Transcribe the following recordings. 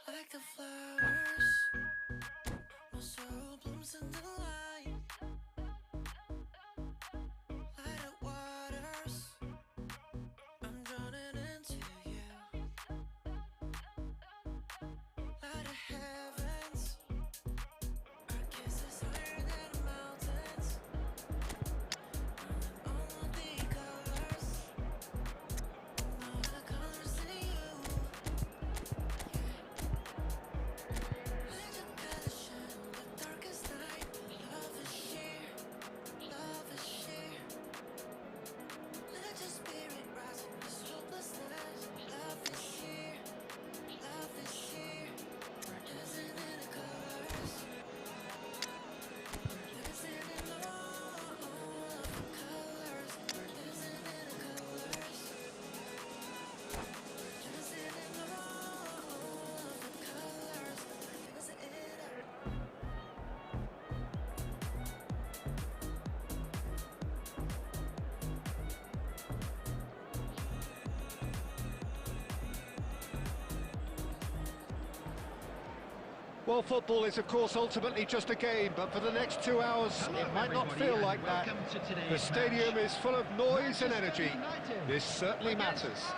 Like the flowers, my soul blooms in the light. Light of waters, I'm drowning into you. Light of heavens, our kisses higher than mountains. All the colors, all the colors in you. Let your colors shine in the darkest night. Love is sheer, love is sheer. Let your spirit rise in this hopelessness. Love is sheer, love is sheer. Dancing in the colors, dancing in all of the colors, dancing in the colors, dancing in all of the colors, dancing it up. Well, football is, of course, ultimately just a game, but for the next 2 hours, it might not feel like that. The stadium is full of noise and energy. This certainly matters.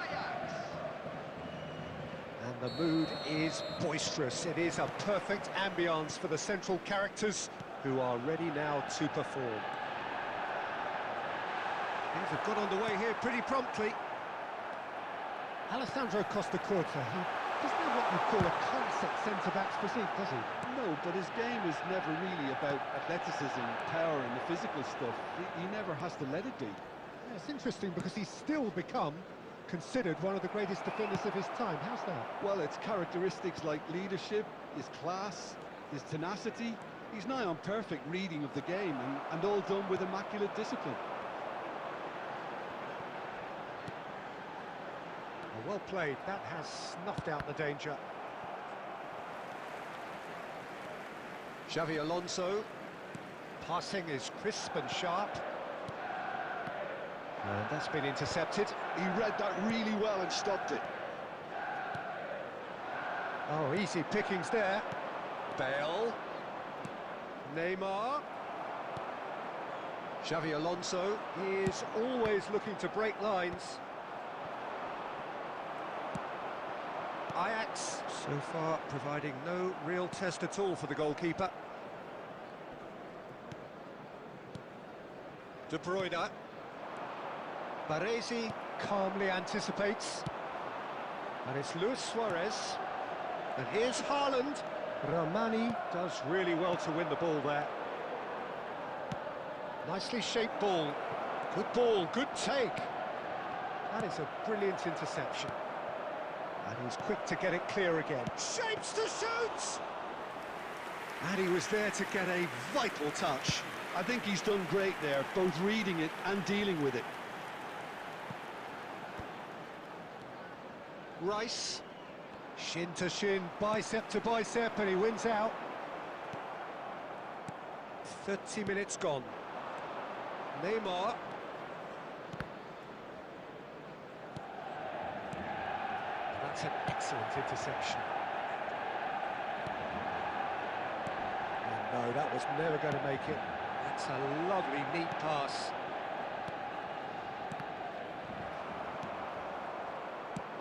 And the mood is boisterous. It is a perfect ambience for the central characters who are ready now to perform. Things have got underway here pretty promptly. Alessandro Costa Curta, he doesn't have what you call a classic centre-back's physique, does he? No, but his game is never really about athleticism, power and the physical stuff. He never has to let it be. Yeah, it's interesting because he's still become considered one of the greatest defenders of his time. How's that? Well, it's characteristics like leadership, his class, his tenacity. He's nigh on perfect reading of the game and all done with immaculate discipline. Well played, that has snuffed out the danger. Xavi Alonso, passing is crisp and sharp. And that's been intercepted. He read that really well and stopped it. Oh, easy pickings there. Bale. Neymar. Xavi Alonso, he is always looking to break lines. Ajax, so far, providing no real test at all for the goalkeeper. De Bruyne. Baresi calmly anticipates. And it's Luis Suarez. And here's Haaland. Romani does really well to win the ball there. Nicely shaped ball. Good good take. That is a brilliant interception. And he's quick to get it clear again. Shapes to shoot! And he was there to get a vital touch. I think he's done great there, both reading it and dealing with it. Rice. Shin to shin, bicep to bicep, and he wins out. 30 minutes gone. Neymar. That's an excellent interception. And no, that was never going to make it. That's a lovely, neat pass.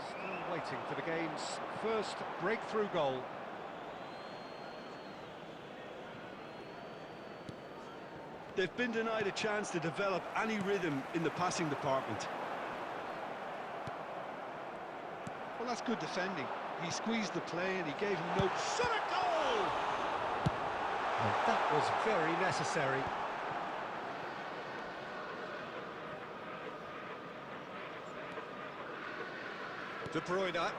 Still waiting for the game's first breakthrough goal. They've been denied a chance to develop any rhythm in the passing department. Well, that's good defending. He squeezed the play and he gave him no... Shot a goal! And that was very necessary. De Bruyne. Now,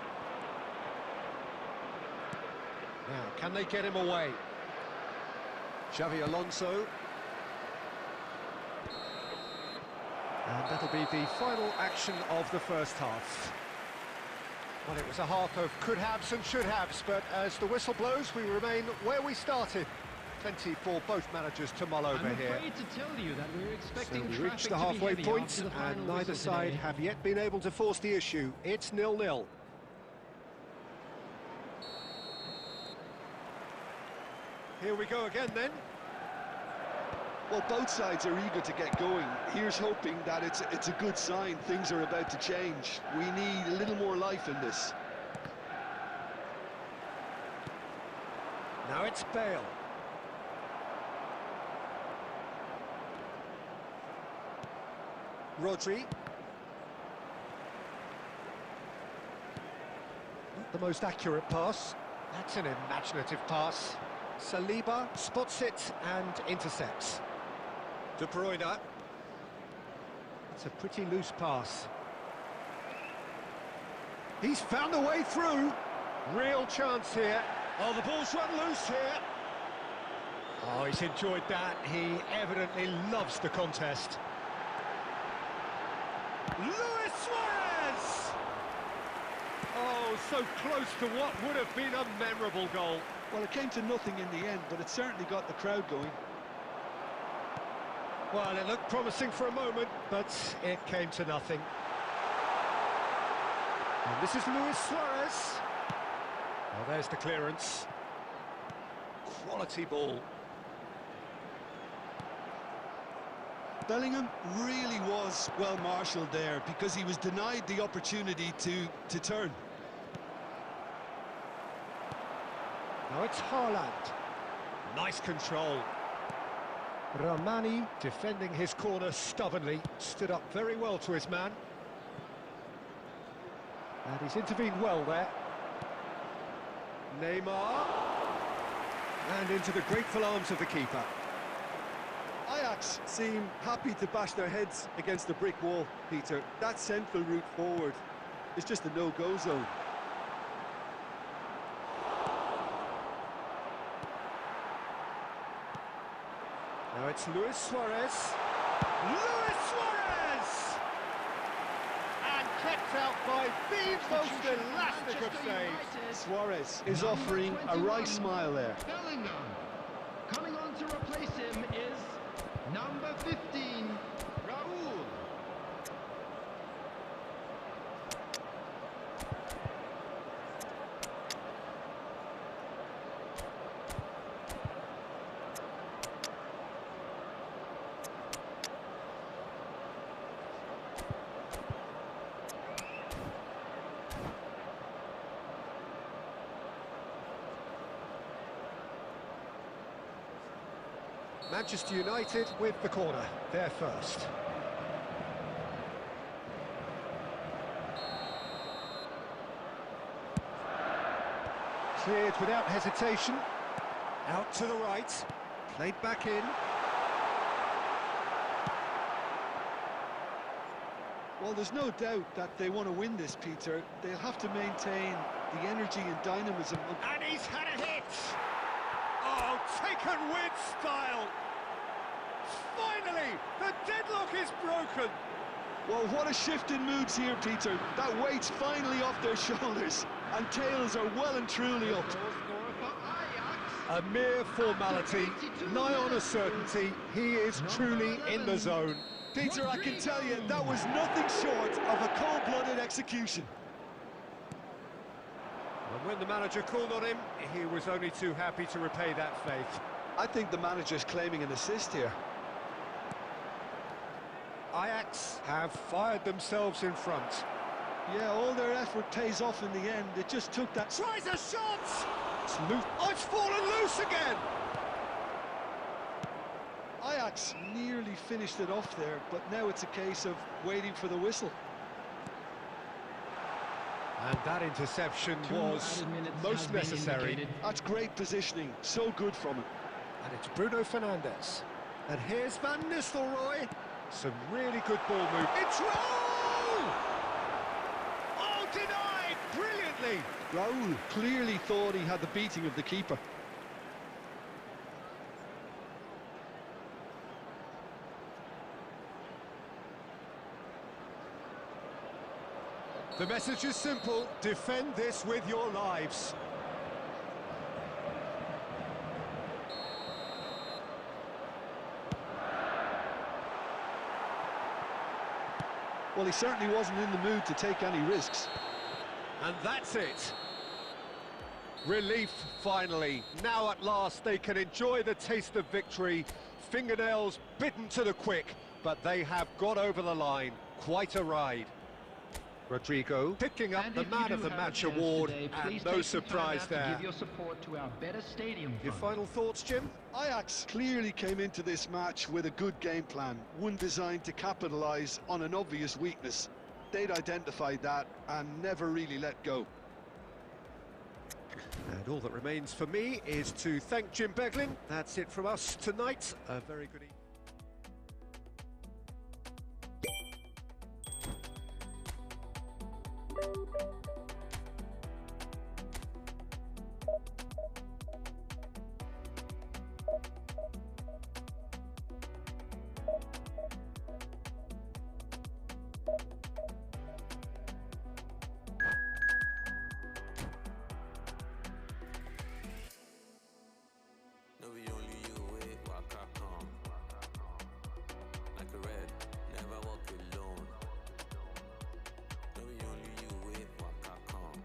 can they get him away? Xavi Alonso. And that'll be the final action of the first half. Well, it was a half of could-haves and should-haves, but as the whistle blows, we remain where we started. Plenty for both managers to mull over I'm here. afraid to tell you that we're So expecting we traffic reached the to be halfway heavy point, after the and final neither whistle side today. have yet been able to force the issue. It's 0-0. Here we go again then. Well, both sides are eager to get going. Here's hoping that it's a good sign. Things are about to change. We need a little more life in this. Now it's Bale. Rodri. Not the most accurate pass. That's an imaginative pass. Saliba spots it and intercepts. De Bruyne. It's a pretty loose pass. He's found a way through. Real chance here. Oh, the ball's run loose here. Oh, he's enjoyed that. He evidently loves the contest. Luis Suarez! Oh, so close to what would have been a memorable goal. Well, it came to nothing in the end, but it certainly got the crowd going. Well, it looked promising for a moment, but it came to nothing. And this is Luis Suarez. Well, there's the clearance. Quality ball. Bellingham really was well marshalled there because he was denied the opportunity to turn. Now it's Haaland. Nice control. Ramani defending his corner stubbornly, stood up very well to his man. And he's intervened well there. Neymar. And into the grateful arms of the keeper. Ajax seem happy to bash their heads against the brick wall, Peter. That central route forward is just a no-go zone. Now it's Luis Suarez. Luis Suarez! And kept out by the most elastic of saves. Suarez is offering a wry smile there. Bellingham. Coming on to replace him is number 15, Raul. Manchester United with the corner, they're first. Cleared without hesitation. Out to the right. Played back in. Well, there's no doubt that they want to win this, Peter. They'll have to maintain the energy and dynamism. And he's had a hit! Oh, taken with style! Finally, the deadlock is broken! Well, what a shift in moods here, Peter. That weight's finally off their shoulders, and tails are well and truly up. A mere formality, nigh on a certainty, he is truly in the zone. Peter, I can tell you, that was nothing short of a cold-blooded execution. And when the manager called on him, he was only too happy to repay that faith. I think the manager's claiming an assist here. Ajax have fired themselves in front. Yeah, all their effort pays off in the end. It just took that... Tries a shot! It's loose. Oh, it's fallen loose again! Ajax nearly finished it off there, but now it's a case of waiting for the whistle. And that interception was most necessary. That's great positioning, so good from him. And it's Bruno Fernandes. And here's Van Nistelrooy. Some really good ball move. It's Raul! Oh, denied brilliantly! Raul clearly thought he had the beating of the keeper. The message is simple: defend this with your lives. Well, he certainly wasn't in the mood to take any risks. And that's it. Relief, finally. Now at last they can enjoy the taste of victory. Fingernails bitten to the quick, but they have got over the line. Quite a ride. Rodrigo picking up And the if you Man do of the have a Match chance award, today, please and no take some time surprise out to there. give your support to our better stadium Your fund. final thoughts, Jim? Ajax clearly came into this match with a good game plan, one designed to capitalise on an obvious weakness. They'd identified that and never really let go. And all that remains for me is to thank Jim Beglin. That's it from us tonight. A very good evening. No, we only you wait, walk I come. Like a red, never walk alone. No, we only you wait, walk I come.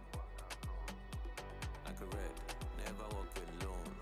Like a red, never walk alone.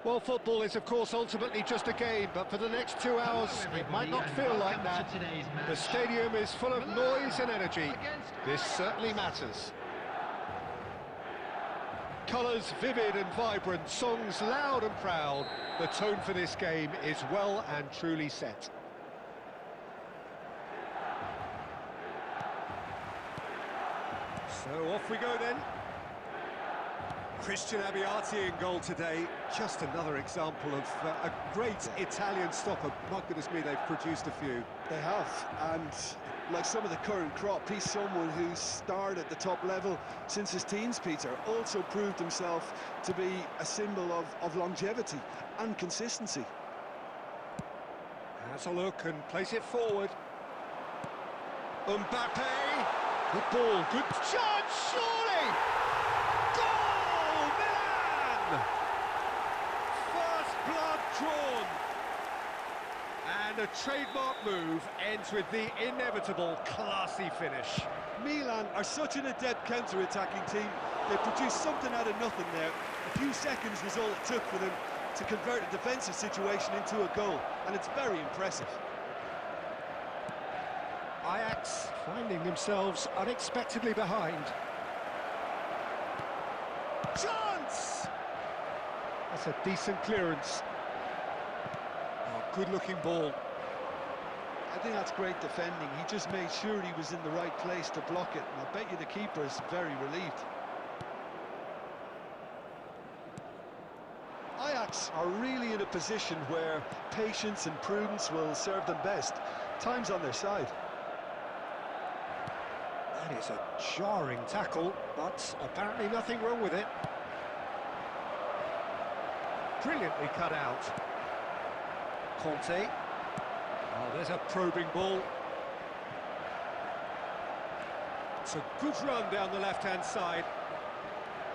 Well, football is, of course, ultimately just a game, but for the next 2 hours, it might not feel like that. The stadium is full of noise and energy. This certainly matters. Colours vivid and vibrant, songs loud and proud. The tone for this game is well and truly set. So off we go then. Christian Abbiati in goal today. Just another example of a great Italian stopper. My goodness me, they've produced a few. They have, and like some of the current crop, he's someone who's starred at the top level since his teens, Peter. Also proved himself to be a symbol of longevity and consistency. Has a look and plays it forward. Mbappe! Good ball, good chance, surely! Goal, Milan! First blood drawn. And a trademark move ends with the inevitable classy finish. Milan are such an adept counter-attacking team. They produced something out of nothing there. A few seconds was all it took for them to convert a defensive situation into a goal, and it's very impressive. Ajax finding themselves unexpectedly behind. Chance! That's a decent clearance. Oh, good-looking ball. I think that's great defending. He just made sure he was in the right place to block it, and I bet you the keeper is very relieved. Ajax are really in a position where patience and prudence will serve them best. Time's on their side. That is a jarring tackle, but apparently nothing wrong with it. Brilliantly cut out. Conte. Oh, there's a probing ball. It's a good run down the left-hand side.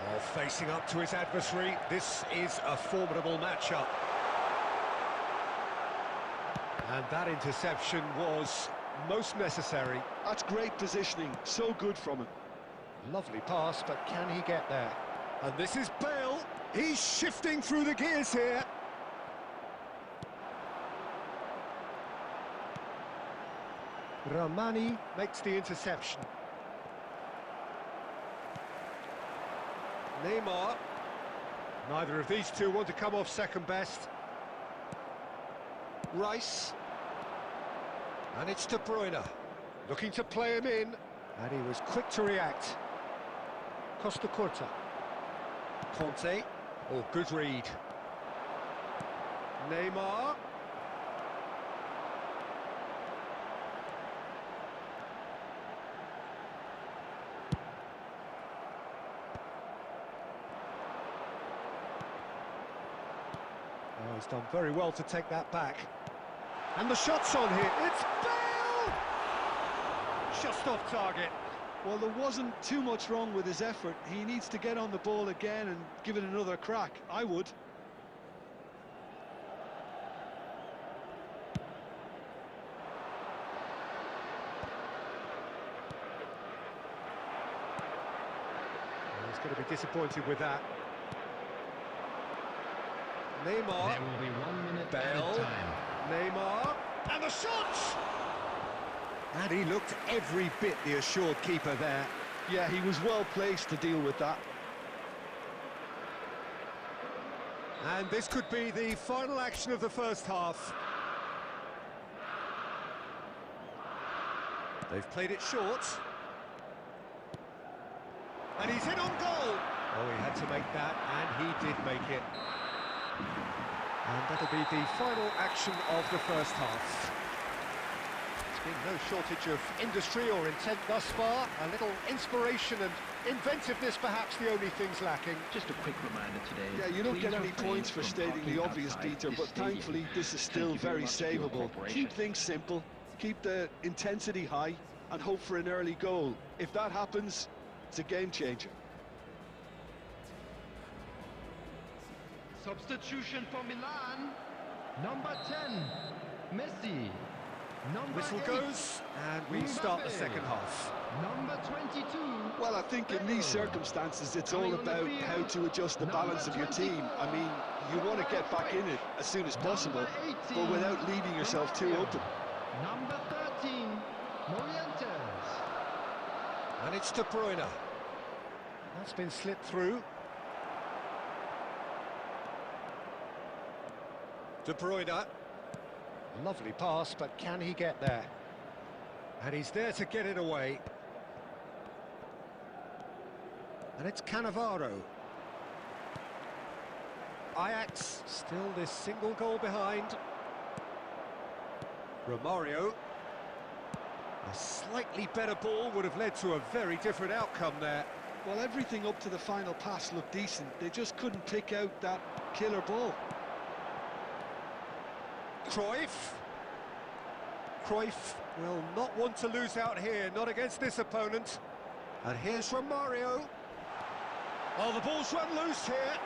Oh, facing up to his adversary. This is a formidable matchup. And that interception was most necessary. That's great positioning, so good from him. Lovely pass, but can he get there? And this is Bale. He's shifting through the gears here. Ramani makes the interception. Neymar. Neither of these two want to come off second best. Rice. And it's De Bruyne, looking to play him in, and he was quick to react. Costa Curta. Conte. Oh, good read. Neymar. Oh, he's done very well to take that back. And the shot's on here. It's Bale! Just off target. Well, there wasn't too much wrong with his effort. He needs to get on the ball again and give it another crack. I would. He's going to be disappointed with that. Neymar. There will be 1 minute Bale. added time. Neymar. And the shot! And he looked every bit the assured keeper there. Yeah, he was well placed to deal with that. And this could be the final action of the first half. They've played it short. And he's in on goal. Oh, he had to make that, and he did make it. And that'll be the final action of the first half. There's been no shortage of industry or intent thus far. A little inspiration and inventiveness, perhaps the only things lacking. Just a quick reminder today. Yeah, you don't please get any refrain points for from stating parking the obvious, outside Peter, this but stadium. thankfully this is Thank still you very much for your savable. cooperation. Keep things simple, keep the intensity high, and hope for an early goal. If that happens, it's a game changer. Substitution for Milan. Number 10, Messi. Number Whistle 8, goes, and we start the Mbappe. second half. Number 22. Well, I think in these circumstances, it's all about how to adjust the balance of your team. I mean, you want to get back in it as soon as possible, but without leaving yourself too open. Number 13, Morientes. And it's De Bruyne. That's been slipped through. De Bruyne. Lovely pass, but can he get there? And he's there to get it away. And it's Cannavaro. Ajax still this single goal behind. Romario. A slightly better ball would have led to a very different outcome there. Well, everything up to the final pass looked decent. They just couldn't pick out that killer ball. Cruyff. Cruyff will not want to lose out here, not against this opponent. And here's Romario. Oh, the ball's run loose here.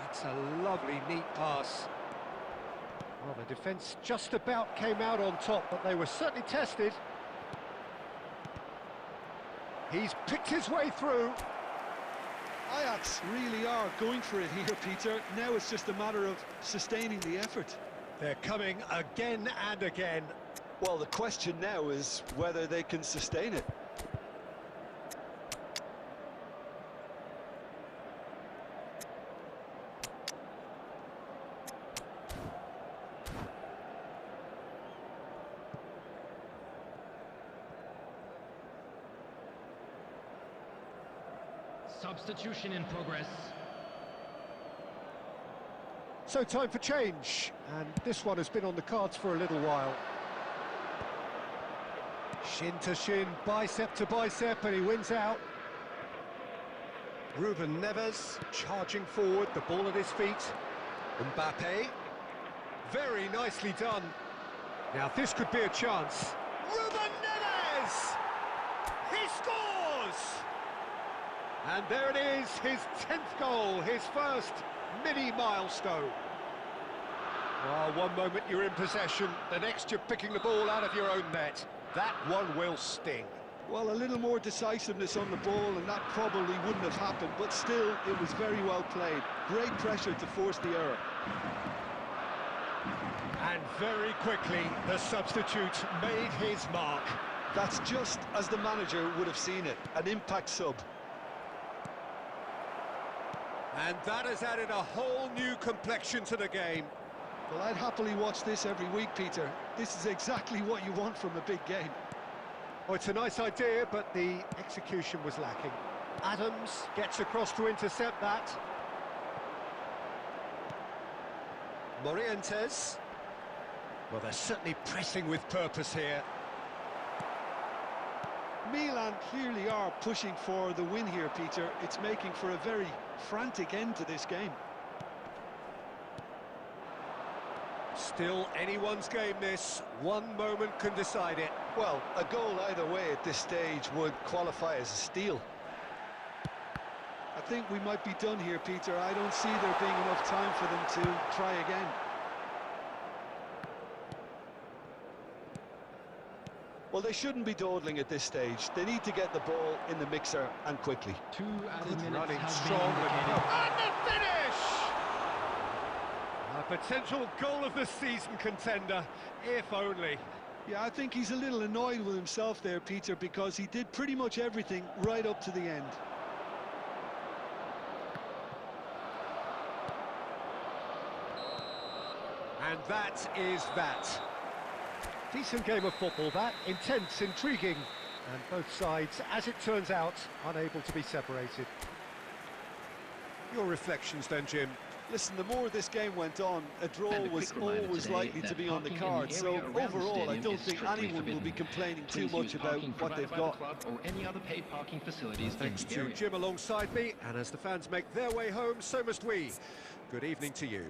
That's a lovely, neat pass. Well, the defence just about came out on top, but they were certainly tested. He's picked his way through. Ajax really are going for it here, Peter. Now it's just a matter of sustaining the effort. They're coming again and again. Well, the question now is whether they can sustain it. Substitution in progress. So time for change, and this one has been on the cards for a little while. Shin to shin, bicep to bicep, and he wins out. Ruben Neves charging forward, the ball at his feet. Mbappe, very nicely done. Now this could be a chance. Ruben Neves! He scores! And there it is, his 10th goal, his first mini milestone. Well, one moment you're in possession, the next you're picking the ball out of your own net. That one will sting. Well, a little more decisiveness on the ball and that probably wouldn't have happened, but still, it was very well played. Great pressure to force the error. And very quickly, the substitute made his mark. That's just as the manager would have seen it, an impact sub. And that has added a whole new complexion to the game. Well, I'd happily watch this every week, Peter. This is exactly what you want from a big game. Oh, it's a nice idea, but the execution was lacking. Adams gets across to intercept that. Morientes. Well, they're certainly pressing with purpose here. Milan clearly are pushing for the win here, Peter. It's making for a very frantic end to this game. Still anyone's game, this. One moment can decide it. Well, a goal either way at this stage would qualify as a steal. I think we might be done here, Peter. I don't see there being enough time for them to try again. Well, they shouldn't be dawdling at this stage. They need to get the ball in the mixer and quickly. 2 added Good minutes running, have strong been indicated. and the finish! A potential goal of the season contender, if only. Yeah, I think he's a little annoyed with himself there, Peter, because he did pretty much everything right up to the end. And that is that. Decent game of football, that. Intense, intriguing. And both sides, as it turns out, unable to be separated. Your reflections then, Jim? Listen, the more this game went on, a draw And a was quick reminder always today likely to that be on the parking in the card. So area around the overall, I stadium don't is think strictly anyone will be forbidden. complaining too Please much use about parking what they've provided by the got. club or any other paid parking facilities Thanks in the to area. Jim alongside me, and as the fans make their way home, so must we. Good evening to you.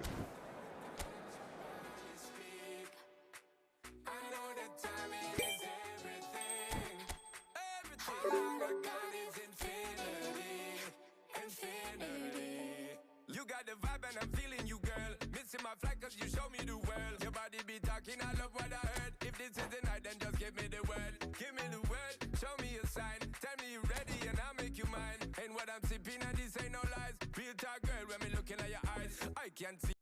You got the vibe and I'm feeling you, girl. Missing my flight cause you show me the world. Your body be talking, I love what I heard. If this is the night, then just give me the word. Give me the word, show me a sign. Tell me you're ready and I'll make you mine. And what I'm sipping and this ain't no lies. Real talk, girl, when me looking at your eyes, I can't see.